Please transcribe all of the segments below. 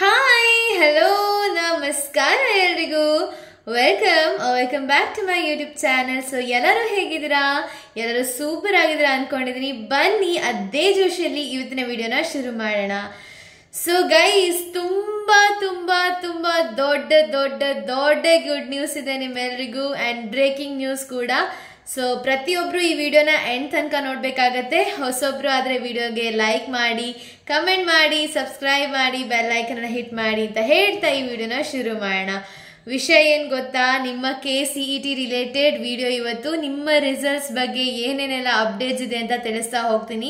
Hi hello ನಮಸ್ಕಾರ ಎಲ್ರಿಗೂ welcome back to my YouTube channel. So ಎಲ್ಲರೂ ಹೇಗಿದ್ದೀರಾ? ಎಲ್ಲರೂ ಸೂಪರ್ ಆಗಿದ್ದೀರಾ ಅನ್ಕೊಂಡಿದ್ದೀನಿ. ಬನ್ನಿ ಅದೇ ಜೋಶಿಯಲ್ಲಿ ಇವತ್ತಿನ ವಿಡಿಯೋನ ಶುರು ಮಾಡೋಣ. ಸೊ ಗೈಸ್, ತುಂಬಾ ತುಂಬಾ ತುಂಬಾ ದೊಡ್ಡ ದೊಡ್ಡ ದೊಡ್ಡ ಗುಡ್ ನ್ಯೂಸ್ ಇದೆ ನಿಮ್ಮೆಲ್ರಿಗೂ, ಅಂಡ್ ಬ್ರೇಕಿಂಗ್ ನ್ಯೂಸ್ ಕೂಡ. ಸೊ ಪ್ರತಿಯೊಬ್ರು ಈ ವಿಡಿಯೋನ ಎಂಡ್ ತನಕ ನೋಡ್ಬೇಕಾಗತ್ತೆ. ಹೊಸೊಬ್ರು ಆದ್ರೆ ವಿಡಿಯೋಗೆ ಲೈಕ್ ಮಾಡಿ, ಕಮೆಂಟ್ ಮಾಡಿ, ಸಬ್ಸ್ಕ್ರೈಬ್ ಮಾಡಿ, ಬೆಲ್ ಐಕನ್ ಹಿಟ್ ಮಾಡಿ ಅಂತ ಹೇಳ್ತಾ ಈ ವಿಡಿಯೋನ ಶುರು ಮಾಡೋಣ. ವಿಷಯ ಏನ್ ಗೊತ್ತಾ, ನಿಮ್ಮ KCET ರಿಲೇಟೆಡ್ ವಿಡಿಯೋ ಇವತ್ತು. ನಿಮ್ಮ ರಿಸಲ್ಟ್ಸ್ ಬಗ್ಗೆ ಏನೇನೆಲ್ಲ ಅಪ್ಡೇಟ್ಸ್ ಇದೆ ಅಂತ ತಿಳಿಸ್ತಾ ಹೋಗ್ತೀನಿ.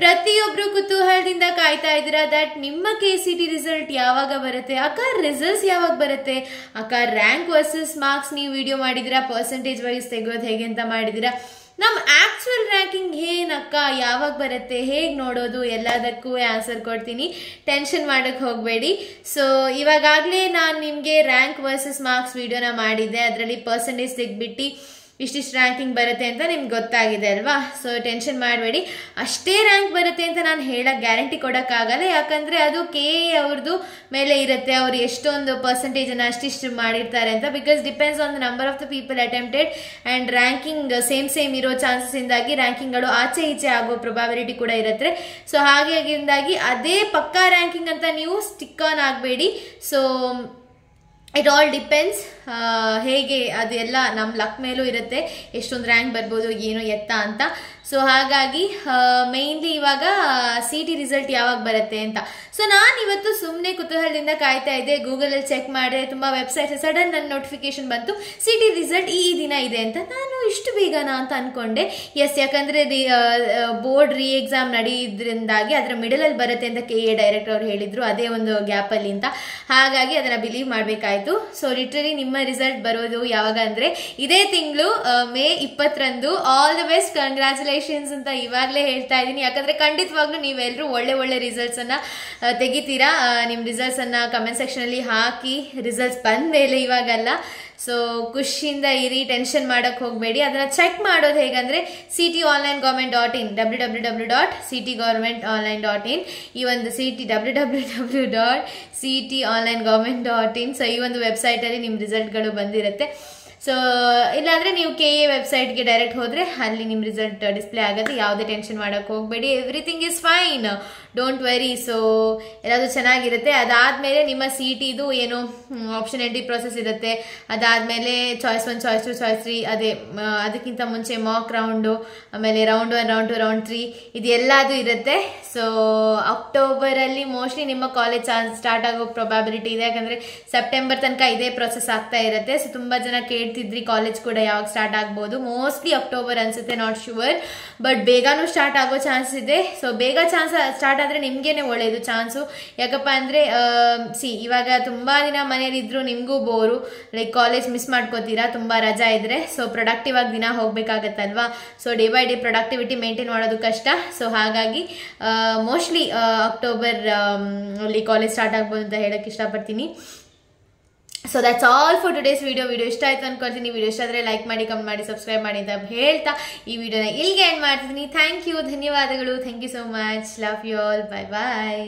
ಪ್ರತಿಯೊಬ್ರು ಕುತೂಹಲದಿಂದ ಕಾಯ್ತಾ ಇದ್ದೀರಾ ದಟ್ ನಿಮ್ಮ KCET ರಿಸಲ್ಟ್ ಯಾವಾಗ ಬರುತ್ತೆ ಅಕ್ಕ, ರಿಸಲ್ಟ್ಸ್ ಯಾವಾಗ ಬರುತ್ತೆ ಅಕ್ಕ, ರ್ಯಾಂಕ್ ವರ್ಸಸ್ ಮಾರ್ಕ್ಸ್ ನೀವು ವಿಡಿಯೋ ಮಾಡಿದಿರಾ, ಪರ್ಸೆಂಟೇಜ್ ವೈಸ್ ತೆಗೆಯೋದು ಹೇಗೆ ಅಂತ ಮಾಡಿದಿರಾ, ನಮ್ ಆಕ್ಚುಯಲ್ ರ್ಯಾಂಕಿಂಗ್ ಏನಕ್ಕ, ಯಾವಾಗ ಬರುತ್ತೆ, ಹೇಗ್ ನೋಡೋದು, ಎಲ್ಲದಕ್ಕೂ ಆನ್ಸರ್ ಕೊಡ್ತೀನಿ. ಟೆನ್ಷನ್ ಮಾಡಕ್ ಹೋಗ್ಬೇಡಿ. ಸೊ ಇವಾಗಲೇ ನಾನು ನಿಮ್ಗೆ ರ್ಯಾಂಕ್ ವರ್ಸಸ್ ಮಾರ್ಕ್ಸ್ ವಿಡಿಯೋನ ಮಾಡಿದ್ದೆ. ಅದರಲ್ಲಿ ಪರ್ಸೆಂಟೇಜ್ ತೆಗ್ಬಿಟ್ಟು ಇಷ್ಟಿಷ್ಟು ರ್ಯಾಂಕಿಂಗ್ ಬರುತ್ತೆ ಅಂತ ನಿಮ್ಗೆ ಗೊತ್ತಾಗಿದೆ ಅಲ್ವಾ. ಸೊ ಟೆನ್ಷನ್ ಮಾಡಬೇಡಿ. ಅಷ್ಟೇ ರ್ಯಾಂಕ್ ಬರುತ್ತೆ ಅಂತ ನಾನು ಹೇಳಕ್ ಗ್ಯಾರಂಟಿ ಕೊಡೋಕ್ಕಾಗಲ್ಲ, ಯಾಕಂದ್ರೆ ಅದು KA ಅವ್ರದ್ದು ಮೇಲೆ ಇರುತ್ತೆ, ಅವ್ರು ಎಷ್ಟೊಂದು ಪರ್ಸೆಂಟೇಜ್ ಅನ್ನ ಅಷ್ಟಿಷ್ಟು ಮಾಡಿರ್ತಾರೆ ಅಂತ. Because depends on the number of the people attempted and ranking same ಇರೋ ಚಾನ್ಸಸ್ ಇಂದಾಗಿ ರ್ಯಾಂಕಿಂಗ್ಗಳು ಆಚೆ ಈಚೆ ಆಗೋ ಪ್ರೊಬಾಬಿಲಿಟಿ ಕೂಡ ಇರುತ್ತೆ. ಸೊ ಹಾಗಾಗಿಂದಾಗಿ ಅದೇ ಪಕ್ಕಾ ರ್ಯಾಂಕಿಂಗ್ ಅಂತ ನೀವು ಸ್ಟಿಕ್ ಆನ್ ಆಗಬೇಡಿ. ಸೊ ಇಟ್ ಆಲ್ ಡಿಪೆಂಡ್ಸ್, ಹೇಗೆ ಅದು ಎಲ್ಲ ನಮ್ಮ ಲಕ್ ಮೇಲೂ ಇರುತ್ತೆ, ಎಷ್ಟೊಂದು ರ್ಯಾಂಕ್ ಬರ್ಬೋದು, ಏನು ಎತ್ತ ಅಂತ. ಸೊ ಹಾಗಾಗಿ ಮೇನ್ಲಿ ಇವಾಗ CET ರಿಸಲ್ಟ್ ಯಾವಾಗ ಬರುತ್ತೆ ಅಂತ. ಸೊ ನಾನು ಇವತ್ತು ಸುಮ್ಮನೆ ಕುತೂಹಲದಿಂದ ಕಾಯ್ತಾ ಇದ್ದೆ. ಗೂಗಲಲ್ಲಿ ಚೆಕ್ ಮಾಡಿದೆ, ತುಂಬ ವೆಬ್ಸೈಟ್ ಸಡನ್ ನನ್ನ ನೋಟಿಫಿಕೇಶನ್ ಬಂತು, CET ರಿಸಲ್ಟ್ ಈ ದಿನ ಇದೆ ಅಂತ. ನಾನು ಇಷ್ಟು ಬೇಗನಾ ಅಂತ ಅನ್ಕೊಂಡೆ. ಎಸ್, ಯಾಕಂದ್ರೆ ಬೋರ್ಡ್ ರೀ ಎಕ್ಸಾಮ್ ನಡೆಯೋದ್ರಿಂದಾಗಿ ಅದರ ಮಿಡಲಲ್ಲಿ ಬರುತ್ತೆ ಅಂತ KA ಡೈರೆಕ್ಟರ್ ಅವ್ರು ಹೇಳಿದ್ರು, ಅದೇ ಒಂದು ಗ್ಯಾಪಲ್ಲಿ ಅಂತ. ಹಾಗಾಗಿ ಅದನ್ನ ಬಿಲೀವ್ ಮಾಡಬೇಕಾಯ್ತು. ಸೊ ಲಿಟ್ರಲಿ ನಿಮ್ಮ ರಿಸಲ್ಟ್ ಬರೋದು ಯಾವಾಗ ಅಂದ್ರೆ ಇದೇ ತಿಂಗಳು May 20ರಂದು. ಆಲ್ ದ ಬೆಸ್ಟ್, ಕಂಗ್ರ್ಯಾಚುಲೇಷನ್ಸ್ ಅಂತ ಇವಾಗಲೇ ಹೇಳ್ತಾ ಇದ್ದೀನಿ. ಯಾಕಂದ್ರೆ ಖಂಡಿತವಾಗ್ಲೂ ನೀವೆಲ್ಲರೂ ಒಳ್ಳೆ ರಿಸಲ್ಟ್ಸ್ ಅನ್ನ ತೆಗಿತೀರಾ. ನಿಮ್ ರಿಸಲ್ಟ್ಸ್ ಅನ್ನ ಕಮೆಂಟ್ ಸೆಕ್ಷನ್ ಅಲ್ಲಿ ಹಾಕಿ, ರಿಸಲ್ಟ್ಸ್ ಬಂದ ಮೇಲೆ ಇವಾಗಲ್ಲ. ಸೊ ಖುಷಿಯಿಂದ ಇರಿ, ಟೆನ್ಷನ್ ಮಾಡಕ್ ಹೋಗ್ಬೇಡಿ. ಅದನ್ನ ಚೆಕ್ ಮಾಡೋದು ಹೇಗಂದ್ರೆ CETonlinegovernment.in www.cetgovernmentonline.in ಈ ಒಂದು www.cetonlinegovernment.in. ಸೊ ಈ ಒಂದು ವೆಬ್ಸೈಟ್ ಅಲ್ಲಿ ನಿಮ್ ರಿಸಲ್ಟ್ಗಳು ಬಂದಿರುತ್ತೆ. ಸೊ ಇಲ್ಲಾಂದ್ರೆ ನೀವು KA ವೆಬ್ಸೈಟ್ಗೆ ಡೈರೆಕ್ಟ್ ಹೋದ್ರೆ ಅಲ್ಲಿ ನಿಮ್ ರಿಸಲ್ಟ್ ಡಿಸ್ಪ್ಲೇ ಆಗುತ್ತೆ. ಯಾವುದೇ ಟೆನ್ಷನ್ ಮಾಡಕ್ ಹೋಗ್ಬೇಡಿ, everything is fine, don't very. So ಎಲ್ಲಾದ್ರೂ ಚೆನ್ನಾಗಿರುತ್ತೆ. ಅದಾದ್ಮೇಲೆ ನಿಮ್ಮ CETದು ಏನು ಆಪ್ಷನ್ ಎಂಟ್ರಿ ಪ್ರೊಸೆಸ್ ಇರುತ್ತೆ. ಅದಾದ್ಮೇಲೆ ಚಾಯ್ಸ್ 1, ಚಾಯ್ಸ್ 2, ಚಾಯ್ಸ್ 3, ಅದೇ ಅದಕ್ಕಿಂತ ಮುಂಚೆ ಮಾಕ್ ರೌಂಡು, ಆಮೇಲೆ ರೌಂಡ್ 1, ರೌಂಡ್ 2, ರೌಂಡ್ 3 ಇದೆಲ್ಲದು ಇರುತ್ತೆ. ಸೊ ಅಕ್ಟೋಬರ್ ಅಲ್ಲಿ ಮೋಸ್ಟ್ಲಿ ನಿಮ್ಮ ಕಾಲೇಜ್ ಸ್ಟಾರ್ಟ್ ಆಗೋ ಪ್ರೊಬಾಬಿಲಿಟಿ ಇದೆ, ಯಾಕಂದ್ರೆ ಸೆಪ್ಟೆಂಬರ್ ತನಕ ಇದೇ ಪ್ರೊಸೆಸ್ ಆಗ್ತಾ ಇರುತ್ತೆ. ಸೊ ತುಂಬಾ ಜನ ಕೇಳ್ತಿದ್ರಿ ಕಾಲೇಜ್ ಕೂಡ ಯಾವಾಗ ಸ್ಟಾರ್ಟ್ ಆಗ್ಬೋದು. ಮೋಸ್ಟ್ಲಿ ಅಕ್ಟೋಬರ್ ಅನ್ಸುತ್ತೆ, ನಾಟ್ ಶೂರ್, ಬಟ್ ಬೇಗನೂ ಸ್ಟಾರ್ಟ್ ಆಗೋ ಚಾನ್ಸ್ ಇದೆ. ಸೊ ಬೇಗ ಸ್ಟಾರ್ಟ್ ಆದ್ರೆ ನಿಮ್ಗೇನೆ ಒಳ್ಳೇದು ಚಾನ್ಸು. ಯಾಕಪ್ಪ ಅಂದ್ರೆ ಇವಾಗ ತುಂಬಾ ದಿನ ಮನೇಲಿ ಇದ್ರು ನಿಮ್ಗೂ ಬೋರು, ಲೈಕ್ ಕಾಲೇಜ್ ಮಿಸ್ ಮಾಡ್ಕೋತೀರಾ ತುಂಬಾ ರಜಾ ಇದ್ರೆ. ಸೊ ಪ್ರೊಡಕ್ಟಿವ್ ಆಗಿ ದಿನ ಹೋಗ್ಬೇಕಾಗತ್ತಲ್ವಾ. So day by day productivity maintain ಮಾಡೋದು ಕಷ್ಟ. ಸೊ ಹಾಗಾಗಿ ಮೋಸ್ಟ್ಲಿ ಅಕ್ಟೋಬರ್ ಅಲ್ಲಿ ಕಾಲೇಜ್ ಸ್ಟಾರ್ಟ್ ಆಗ್ಬೋದು ಅಂತ ಹೇಳಕ್ ಇಷ್ಟಪಡ್ತೀನಿ. So that's all for today's video ಇಷ್ಟ ಆಯ್ತು ಅನ್ಕೊಳ್ತೀನಿ. ವಿಡಿಯೋ ಇಷ್ಟ ಆದರೆ ಲೈಕ್ ಮಾಡಿ, ಕಮೆಂಟ್ ಮಾಡಿ, ಸಬ್ಸ್ಕ್ರೈಬ್ ಮಾಡಿ ಅಂತ ಹೇಳ್ತಾ ಈ ವಿಡಿಯೋನ ಇಲ್ಲಿಗೆ ಎಂಡ್ ಮಾಡ್ತಿದ್ದೀನಿ. ಥ್ಯಾಂಕ್ ಯು, ಧನ್ಯವಾದಗಳು. Thank you so much. Love you all. Bye bye.